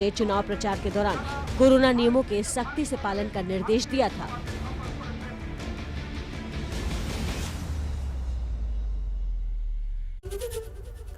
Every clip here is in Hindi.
ने चुनाव प्रचार के दौरान कोरोना नियमों के सख्ती से पालन का निर्देश दिया था।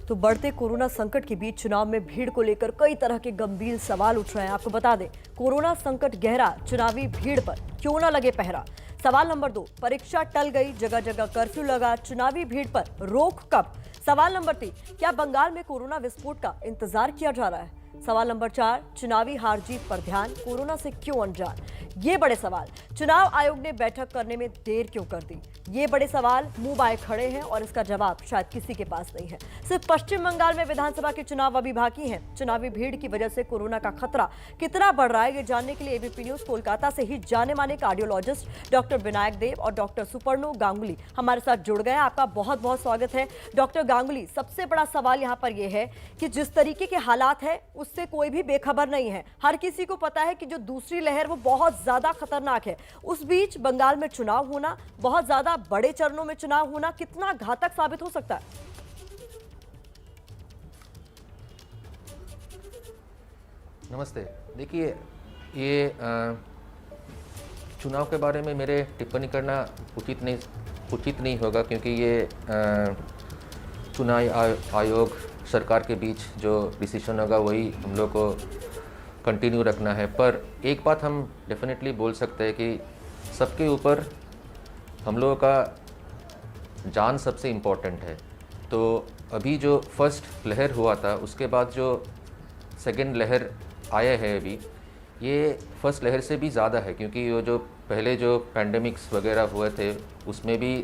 तो बढ़ते कोरोना संकट के बीच चुनाव में भीड़ को लेकर कई तरह के गंभीर सवाल उठ रहे हैं। आपको बता दें, कोरोना संकट गहरा, चुनावी भीड़ पर क्यों न लगे पहरा। सवाल नंबर 2, परीक्षा टल गई, जगह जगह कर्फ्यू लगा, चुनावी भीड़ पर रोक कब। सवाल नंबर 3, क्या बंगाल में कोरोना विस्फोट का इंतजार किया जा रहा है। सवाल नंबर 4, चुनावी हार जीत पर ध्यान, कोरोना से क्यों अनजान। ये बड़े सवाल, चुनाव आयोग ने बैठक करने में देर क्यों कर दी। ये बड़े सवाल मुंह बाए खड़े हैं और इसका जवाब शायद किसी के पास नहीं है। सिर्फ पश्चिम बंगाल में विधानसभा के चुनाव अभी बाकी हैं। चुनावी भीड़ की वजह से कोरोना का खतरा कितना बढ़ रहा है, ये जानने के लिए एबीपी न्यूज कोलकाता से ही जाने माने कार्डियोलॉजिस्ट डॉक्टर विनायक देव और डॉक्टर सुपर्णो गांगुली हमारे साथ जुड़ गए। आपका बहुत बहुत स्वागत है। डॉक्टर गांगुली, सबसे बड़ा सवाल यहाँ पर यह है कि जिस तरीके के हालात है उससे कोई भी बेखबर नहीं है। हर किसी को पता है कि जो दूसरी लहर वो बहुत ज्यादा खतरनाक है। उस बीच बंगाल में चुनाव होना, बहुत ज्यादा बड़े चरणों में चुनाव होना कितना घातक साबित हो सकता है। नमस्ते। देखिए, ये चुनाव के बारे में मेरे टिप्पणी करना उचित नहीं होगा, क्योंकि ये चुनाव आयोग सरकार के बीच जो डिसीजन होगा वही हम लोग को कंटिन्यू रखना है। पर एक बात हम डेफिनेटली बोल सकते हैं कि सबके ऊपर हम लोगों का जान सबसे इम्पोर्टेंट है। तो अभी जो फर्स्ट लहर हुआ था उसके बाद जो सेकंड लहर आया है अभी, ये फर्स्ट लहर से भी ज़्यादा है, क्योंकि वो जो पहले जो पैंडेमिक्स वगैरह हुए थे उसमें भी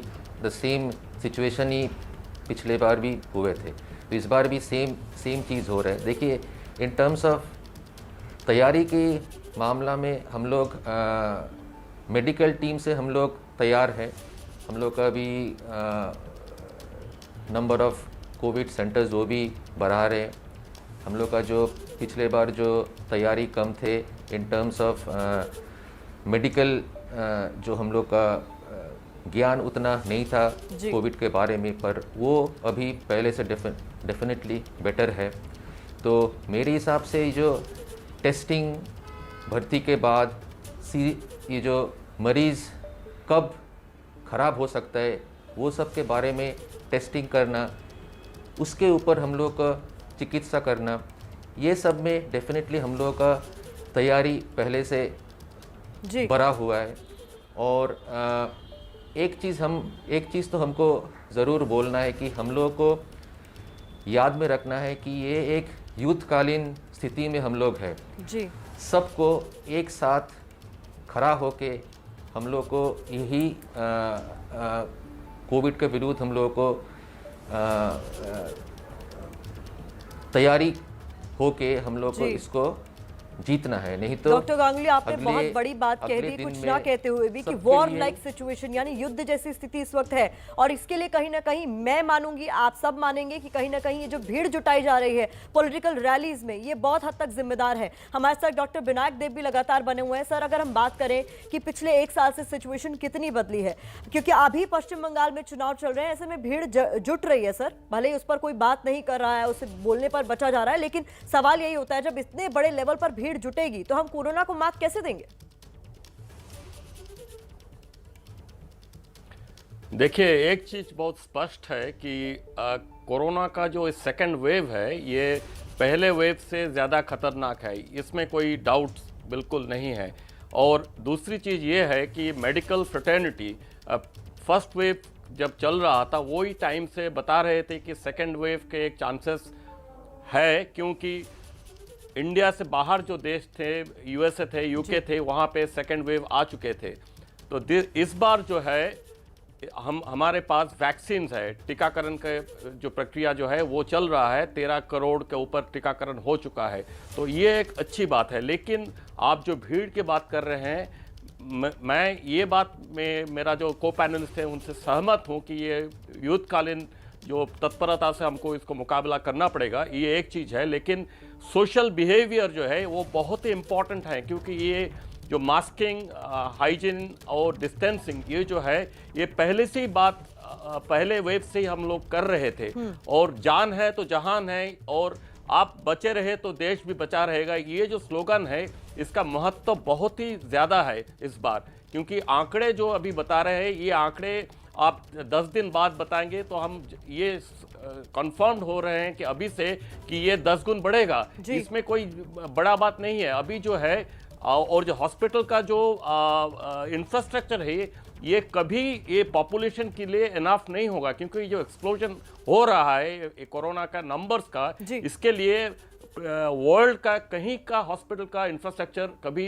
द सेम सिचुएशन ही पिछले बार भी हुए थे। तो इस बार भी सेम चीज़ हो रहा है। देखिए, इन टर्म्स ऑफ तैयारी के मामला में हम लोग मेडिकल टीम से हम लोग तैयार हैं। हम लोग का भी नंबर ऑफ़ कोविड सेंटर्स वो भी बढ़ा रहे हैं। हम लोग का जो पिछले बार जो तैयारी कम थे इन टर्म्स ऑफ मेडिकल, जो हम लोग का ज्ञान उतना नहीं था कोविड के बारे में, पर वो अभी पहले से डेफिनेटली बेटर है। तो मेरे हिसाब से जो टेस्टिंग, भर्ती के बाद ये जो मरीज़ कब ख़राब हो सकता है वो सब के बारे में टेस्टिंग करना, उसके ऊपर हम लोग का चिकित्सा करना, ये सब में डेफिनेटली हम लोग का तैयारी पहले से बढ़ा हुआ है। और एक चीज़ तो हमको ज़रूर बोलना है कि हम लोग को याद में रखना है कि ये एक युद्धकालीन स्थिति में हम लोग हैं जी। सबको एक साथ खड़ा होके हम लोग को यही कोविड के विरुद्ध हम लोग को तैयारी होके हम लोग को इसको जीतना है। नहीं तो डॉक्टर गांगुली, आपने बहुत बड़ी बात कह दी, कुछ ना कहते हुए भी, कि वॉर लाइक सिचुएशन यानी युद्ध जैसी स्थिति इस वक्त है। और इसके लिए कहीं ना कहीं मैं मानूंगी, आप सब मानेंगे कि कहीं ना कहीं ये जो भीड़ जुटाई जा रही है पॉलिटिकल रैलीज में, ये बहुत हद तक जिम्मेदार है। हमारे साथ डॉक्टर विनायक देव भी लगातार बने हुए हैं। सर, अगर हम बात करें कि पिछले 1 साल से सिचुएशन कितनी बदली है, क्योंकि अभी पश्चिम बंगाल में चुनाव चल रहे हैं, ऐसे में भीड़ जुट रही है। सर, भले ही उस पर कोई बात नहीं कर रहा है, उसे बोलने पर बचा जा रहा है, लेकिन सवाल यही होता है, जब इतने बड़े लेवल पर भीड़ जुटेगी तो हम कोरोना को मात कैसे देंगे। देखिए, एक चीज बहुत स्पष्ट है कि कोरोना का जो सेकंड वेव है ये पहले वेव से ज़्यादा खतरनाक है, इसमें कोई डाउट बिल्कुल नहीं है। और दूसरी चीज़ ये है कि मेडिकल फ्रेटर्निटी फर्स्ट वेव जब चल रहा था वही टाइम से बता रहे थे कि सेकंड वेव के एक चांसेस है, क्योंकि इंडिया से बाहर जो देश थे, यूएसए थे, यूके थे, वहाँ पे सेकंड वेव आ चुके थे। तो इस बार जो है हमारे पास वैक्सीन्स है, टीकाकरण का जो प्रक्रिया जो है वो चल रहा है, 13 करोड़ के ऊपर टीकाकरण हो चुका है। तो ये एक अच्छी बात है। लेकिन आप जो भीड़ की बात कर रहे हैं, मैं ये बात में मेरा जो को पैनलिस्ट है उनसे सहमत हूँ कि ये युद्धकालीन जो तत्परता से हमको इसको मुकाबला करना पड़ेगा, ये एक चीज़ है। लेकिन सोशल बिहेवियर जो है वो बहुत ही इम्पॉर्टेंट है, क्योंकि ये जो मास्किंग, हाइजीन और डिस्टेंसिंग, ये जो है ये पहले से ही बात पहले वेव से ही हम लोग कर रहे थे। और जान है तो जहान है, और आप बचे रहे तो देश भी बचा रहेगा, ये जो स्लोगन है इसका महत्व बहुत ही ज़्यादा है इस बार, क्योंकि आंकड़े जो अभी बता रहे हैं ये आंकड़े आप 10 दिन बाद बताएंगे तो हम ये कंफर्म्ड हो रहे हैं कि अभी से कि ये 10 गुना बढ़ेगा। इसमें कोई बड़ा बात नहीं है। अभी जो है और जो हॉस्पिटल का जो इंफ्रास्ट्रक्चर है ये कभी ये पॉपुलेशन के लिए इनफ नहीं होगा, क्योंकि जो एक्सप्लोजन हो रहा है कोरोना का नंबर्स का, इसके लिए वर्ल्ड का कहीं का हॉस्पिटल का इंफ्रास्ट्रक्चर कभी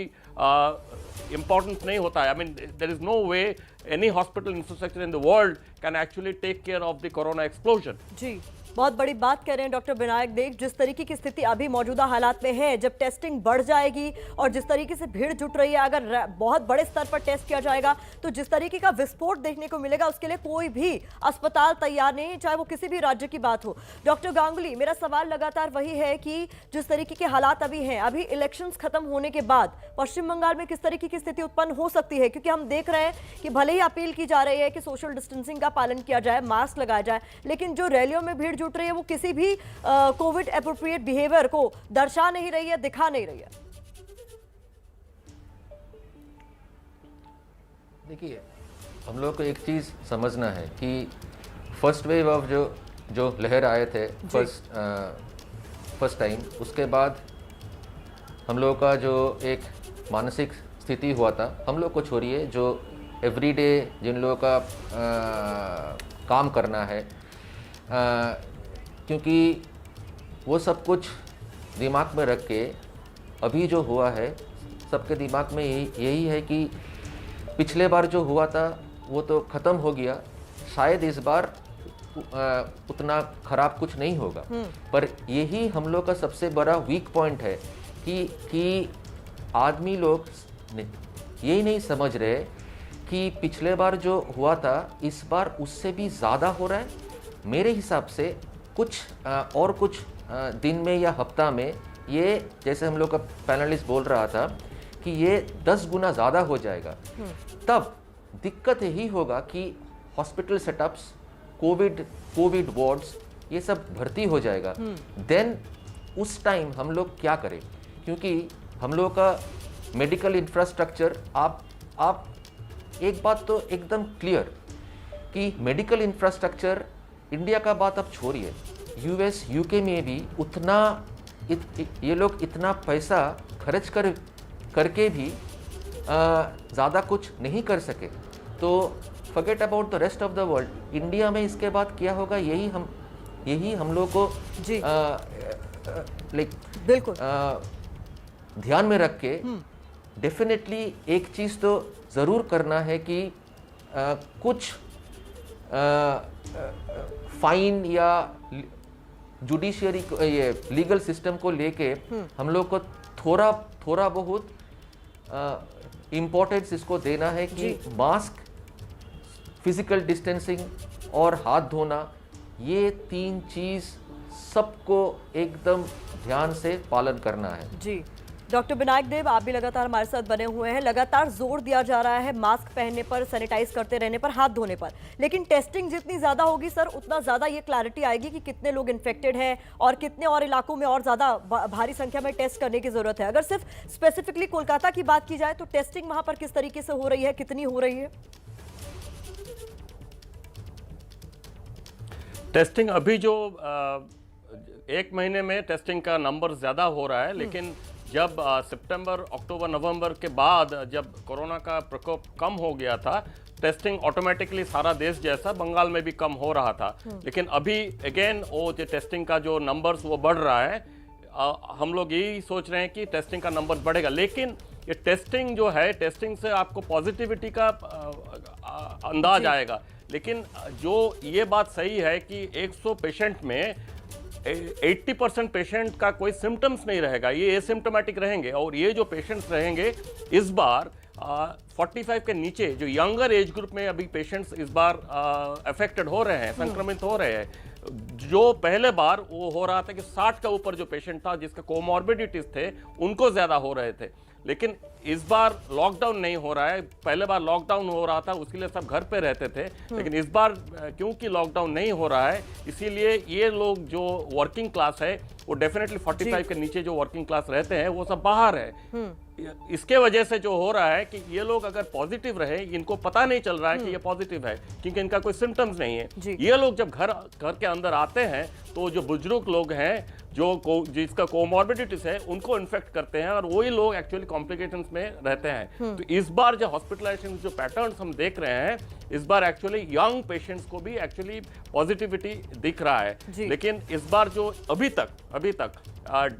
इम्पोर्टेंट नहीं होता है। I mean there is no way any hospital infrastructure in the world can actually take care of the corona explosion. जी, बहुत बड़ी बात कह रहे हैं डॉक्टर विनायक देव। जिस तरीके की स्थिति अभी मौजूदा हालात में है, जब टेस्टिंग बढ़ जाएगी और जिस तरीके से भीड़ जुट रही है, अगर बहुत बड़े स्तर पर टेस्ट किया जाएगा तो जिस तरीके का विस्फोट देखने को मिलेगा उसके लिए कोई भी अस्पताल तैयार नहीं, चाहे वो किसी भी राज्य की बात हो। डॉक्टर गांगुली, मेरा सवाल लगातार वही है कि जिस तरीके के हालात अभी हैं, अभी इलेक्शंस खत्म होने के बाद पश्चिम बंगाल में किस तरीके की स्थिति उत्पन्न हो सकती है? क्योंकि हम देख रहे हैं कि भले ही अपील की जा रही है कि सोशल डिस्टेंसिंग का पालन किया जाए, मास्क लगाया जाए, लेकिन जो रैलियों में भीड़ जुट रही है वो किसी भी कोविड एप्रोप्रिएट बिहेवियर को दर्शा नहीं रही है, दिखा नहीं रही है। देखिए, हम लोग को एक चीज़ समझना है कि फर्स्ट वेव ऑफ जो लहर आए थे फर्स्ट टाइम, उसके बाद हम लोग का जो एक मानसिक स्थिति हुआ था, हम लोग को छोड़िए जो एवरीडे जिन लोगों का काम करना है, क्योंकि वो सब कुछ दिमाग में रख के अभी जो हुआ है सबके दिमाग में यही है कि पिछले बार जो हुआ था वो तो ख़त्म हो गया, शायद इस बार उतना ख़राब कुछ नहीं होगा। पर यही हम लोग का सबसे बड़ा वीक पॉइंट है कि आदमी लोग यही नहीं समझ रहे कि पिछले बार जो हुआ था इस बार उससे भी ज़्यादा हो रहा है। मेरे हिसाब से कुछ दिन में या हफ्ता में ये, जैसे हम लोग का पैनलिस्ट बोल रहा था कि ये 10 गुना ज़्यादा हो जाएगा। तब दिक्कत यही होगा कि हॉस्पिटल सेटअप्स, कोविड वार्ड्स, ये सब भर्ती हो जाएगा। देन उस टाइम हम लोग क्या करें? क्योंकि हम लोग का मेडिकल इंफ्रास्ट्रक्चर, आप एक बात तो एकदम क्लियर कि मेडिकल इंफ्रास्ट्रक्चर, इंडिया का बात अब छोड़िए, यूएस यूके में भी उतना ये लोग इतना पैसा खर्च करके भी ज़्यादा कुछ नहीं कर सके। तो forget about the rest of the world, India में इसके बाद क्या होगा यही हम लोग को बिल्कुल ध्यान में रख के डेफिनेटली एक चीज़ तो ज़रूर करना है कि कुछ फाइन या जुडिशियरी, ये लीगल सिस्टम को लेके हम लोग को थोड़ा बहुत इम्पोर्टेंस इसको देना है कि मास्क, फिजिकल डिस्टेंसिंग और हाथ धोना, ये 3 चीज़ सबको एकदम ध्यान से पालन करना है। जी, डॉक्टर विनायक देव, आप भी लगातार हमारे साथ बने हुए हैं। लगातार जोर दिया जा रहा है मास्क पहनने पर, सैनिटाइज करते रहने पर, हाथ धोने पर, लेकिन टेस्टिंग जितनी ज़्यादा होगी सर, उतना ज़्यादा ये क्लैरिटी आएगी कि कितने लोग इन्फेक्टेड हैं और कितने और इलाकों में और ज़्यादा भारी संख्या में टेस्ट करने की ज़रूरत है। अगर सिर्फ स्पेसिफिकली कोलकाता की बात की जाए तो टेस्टिंग वहाँ पर किस तरीके से हो रही है, कितनी हो रही है? टेस्टिंग अभी जो 1 महीने में टेस्टिंग का नंबर ज़्यादा हो रहा है, लेकिन जब सितंबर, अक्टूबर, नवंबर के बाद जब कोरोना का प्रकोप कम हो गया था, टेस्टिंग ऑटोमेटिकली सारा देश जैसा बंगाल में भी कम हो रहा था। लेकिन अभी अगेन वो जो टेस्टिंग का जो नंबर्स वो बढ़ रहा है। हम लोग यही सोच रहे हैं कि टेस्टिंग का नंबर बढ़ेगा, लेकिन ये टेस्टिंग जो है, टेस्टिंग से आपको पॉजिटिविटी का अंदाज आएगा। लेकिन जो ये बात सही है कि 100 पेशेंट में 80% पेशेंट का कोई सिम्टम्स नहीं रहेगा, ये एसिम्टोमेटिक रहेंगे। और ये जो पेशेंट्स रहेंगे इस बार 45 के नीचे जो यंगर एज ग्रुप में अभी पेशेंट्स इस बार अफेक्टेड हो रहे हैं, संक्रमित हो रहे हैं। जो पहले बार वो हो रहा था कि 60 का ऊपर जो पेशेंट था जिसका कोमॉर्बिडिटीज थे उनको ज़्यादा हो रहे थे, लेकिन इस बार लॉकडाउन नहीं हो रहा है। पहले बार लॉकडाउन हो रहा था, उसके लिए सब घर पे रहते थे, लेकिन इस बार क्योंकि लॉकडाउन नहीं हो रहा है, इसीलिए ये लोग जो वर्किंग क्लास है वो डेफिनेटली 45 के नीचे जो वर्किंग क्लास रहते हैं वो सब बाहर है। इसके वजह से जो हो रहा है कि ये लोग अगर पॉजिटिव रहे, इनको पता नहीं चल रहा है कि ये पॉजिटिव है क्योंकि इनका कोई सिम्टम्स नहीं है। ये लोग जब घर के अंदर आते हैं तो जो बुजुर्ग लोग हैं जिसका कोमॉर्बिडिटीज है उनको इन्फेक्ट करते हैं और वही लोग एक्चुअली कॉम्प्लिकेशंस में रहते हैं। तो इस बार जो हॉस्पिटलाइजेशन जो पैटर्न्स हम देख रहे हैं, इस बार एक्चुअली यंग पेशेंट्स को भी एक्चुअली पॉजिटिविटी दिख रहा है। लेकिन इस बार जो अभी तक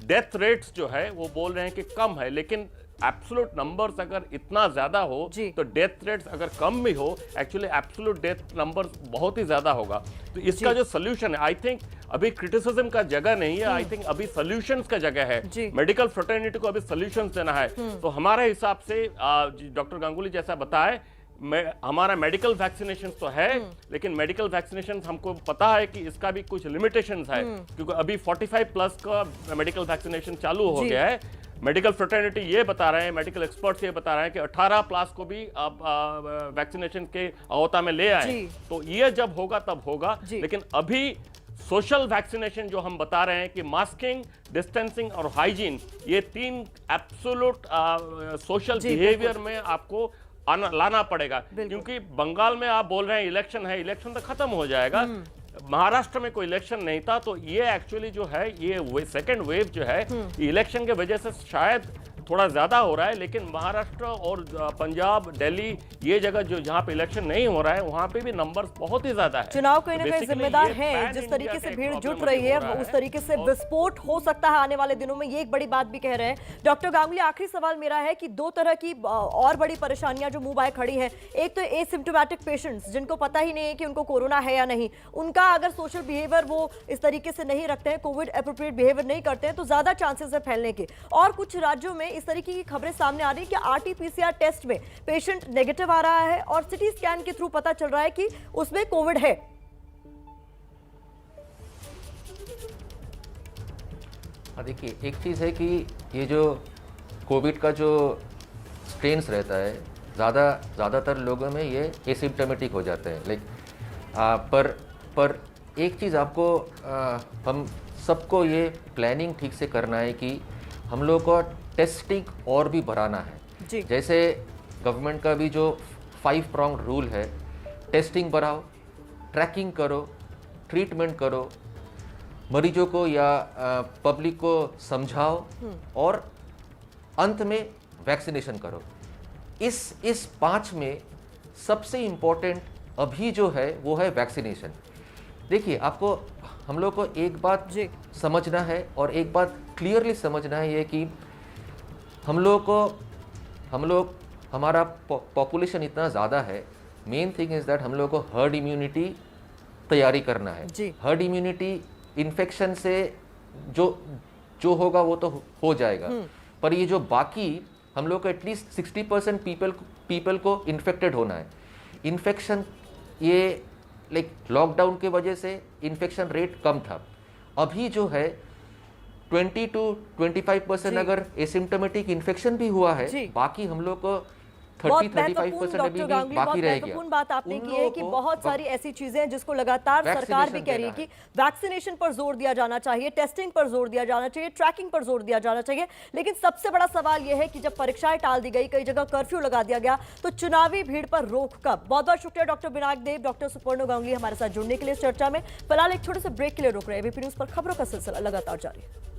डेथ रेट्स जो है वो बोल रहे हैं कि कम है, लेकिन एब्सोल्यूट नंबर्स अगर इतना ज्यादा हो तो डेथ रेट्स अगर कम भी हो, एक्चुअली एब्सोल्यूट डेथ नंबर्स बहुत ही ज्यादा होगा। तो इसका जो सोल्यूशन है, आई थिंक अभी क्रिटिसिज्म का जगह नहीं है, आई थिंक अभी सॉल्यूशंस का जगह है। मेडिकल फ्रेटर्निटी को अभी सॉल्यूशंस देना है। तो हमारे हिसाब से डॉक्टर गांगुली जैसा बताए, हमारा मेडिकल वैक्सीनेशन तो है, लेकिन मेडिकल वैक्सीनेशन हमको पता है कि इसका भी कुछ लिमिटेशंस है, क्योंकि अभी 45 प्लस का मेडिकल वैक्सीनेशन चालू हो गया है। मेडिकल फ्रेटर्निटी ये बता रहे हैं, मेडिकल एक्सपर्ट्स ये बता रहे हैं कि 18 प्लस को भी आप वैक्सीनेशन के आवता में ले आए। तो ये जब होगा तब होगा, लेकिन अभी सोशल वैक्सीनेशन जो हम बता रहे हैं कि मास्किंग, डिस्टेंसिंग और हाइजीन, ये 3 एब्सोल्यूट सोशल बिहेवियर में आपको लाना पड़ेगा। क्योंकि बंगाल में आप बोल रहे हैं इलेक्शन है, इलेक्शन तो खत्म हो जाएगा। महाराष्ट्र में कोई इलेक्शन नहीं था, तो ये एक्चुअली जो है ये सेकेंड वेव जो है इलेक्शन के वजह से शायद थोड़ा ज्यादा हो रहा है, लेकिन महाराष्ट्र और पंजाब, दिल्ली, ये जगह जो जहां पे इलेक्शन नहीं हो रहा है वहां पे भी नंबर्स बहुत ही ज्यादा है। चुनाव कहीं ना कहीं जिम्मेदार है, जिस तरीके से भीड़ जुट रही है उस तरीके से विस्फोट हो सकता है आने वाले दिनों में, ये एक बड़ी बात भी कह रहे हैं। डॉक्टर गांगुली, आखिरी सवाल मेरा है कि 2 तरह की और बड़ी परेशानियां जो मुंह आए खड़ी हैं, एक तो एसिम्प्टोमेटिक पेशेंट्स जिनको पता ही नहीं है कि उनको कोरोना है या नहीं, उनका अगर सोशल बिहेवियर वो इस तरीके से नहीं रखते हैं, कोविड एप्रोप्रिएट बिहेवियर नहीं करते हैं, तो ज्यादा चांसेस है फैलने के। और कुछ राज्यों में इस तरीके की खबरें सामने आ रही है कि आरटी-पीसीआर टेस्ट में पेशेंट नेगेटिव आ रहा है और सिटी स्कैन के थ्रू पता चल रहा है कि उसमें कोविड है। देखिए, एक चीज़ है कि ये जो कोविड का जो स्ट्रेन्स रहता है, ज़्यादातर लोगों में ये एसिम्प्टोमेटिक हो जाते हैं। पर एक चीज़ आपको हम सबको ये प्लानिंग ठीक से करना है कि हम लोग को टेस्टिंग और भी बढ़ाना है। जैसे गवर्नमेंट का भी जो 5 pronged रूल है, टेस्टिंग बढ़ाओ, ट्रैकिंग करो, ट्रीटमेंट करो, मरीजों को या पब्लिक को समझाओ और अंत में वैक्सीनेशन करो। इस 5 में सबसे इम्पोर्टेंट अभी जो है वो है वैक्सीनेशन। देखिए, आपको हम लोग को एक बात समझना है और एक बात क्लियरली समझना है, ये कि हमारा पॉपुलेशन इतना ज़्यादा है। मेन थिंग इज़ दैट हम लोग को हर्ड इम्यूनिटी तैयारी करना है। हर्ड इम्यूनिटी इन्फेक्शन से जो होगा वो तो हो जाएगा, पर ये जो बाकी हम लोग को एटलीस्ट 60% पीपल को इन्फेक्टेड होना है। इन्फेक्शन ये लॉकडाउन के वजह से इन्फेक्शन रेट कम था, अभी जो है 20 to 25% अगर एसिम्प्टोमेटिक इन्फेक्शन भी हुआ है, बाकी हम लोग को 30-35% अभी भी बाकी रह गया। बात आपने की है कि बहुत सारी ऐसी चीजें हैं जिसको लगातार सरकार भी कह रही है कि वैक्सीनेशन पर जोर दिया जाना चाहिए, टेस्टिंग पर जोर दिया जाना चाहिए, ट्रैकिंग पर जोर दिया जाना चाहिए। लेकिन सबसे बड़ा सवाल यह है कि जब परीक्षाएं टाल दी गई, कई जगह कर्फ्यू लगा दिया गया, तो चुनावी भीड़ पर रोक कब? बहुत बहुत शुक्रिया डॉक्टर विनायक देव, डॉक्टर सुपर्णो गांगुली हमारे साथ जुड़ने के लिए इस चर्चा में। फिलहाल एक छोटे से ब्रेक के लिए रुक रहे हैं। एबीपी न्यूज पर खबरों का सिलसिला लगातार जारी है।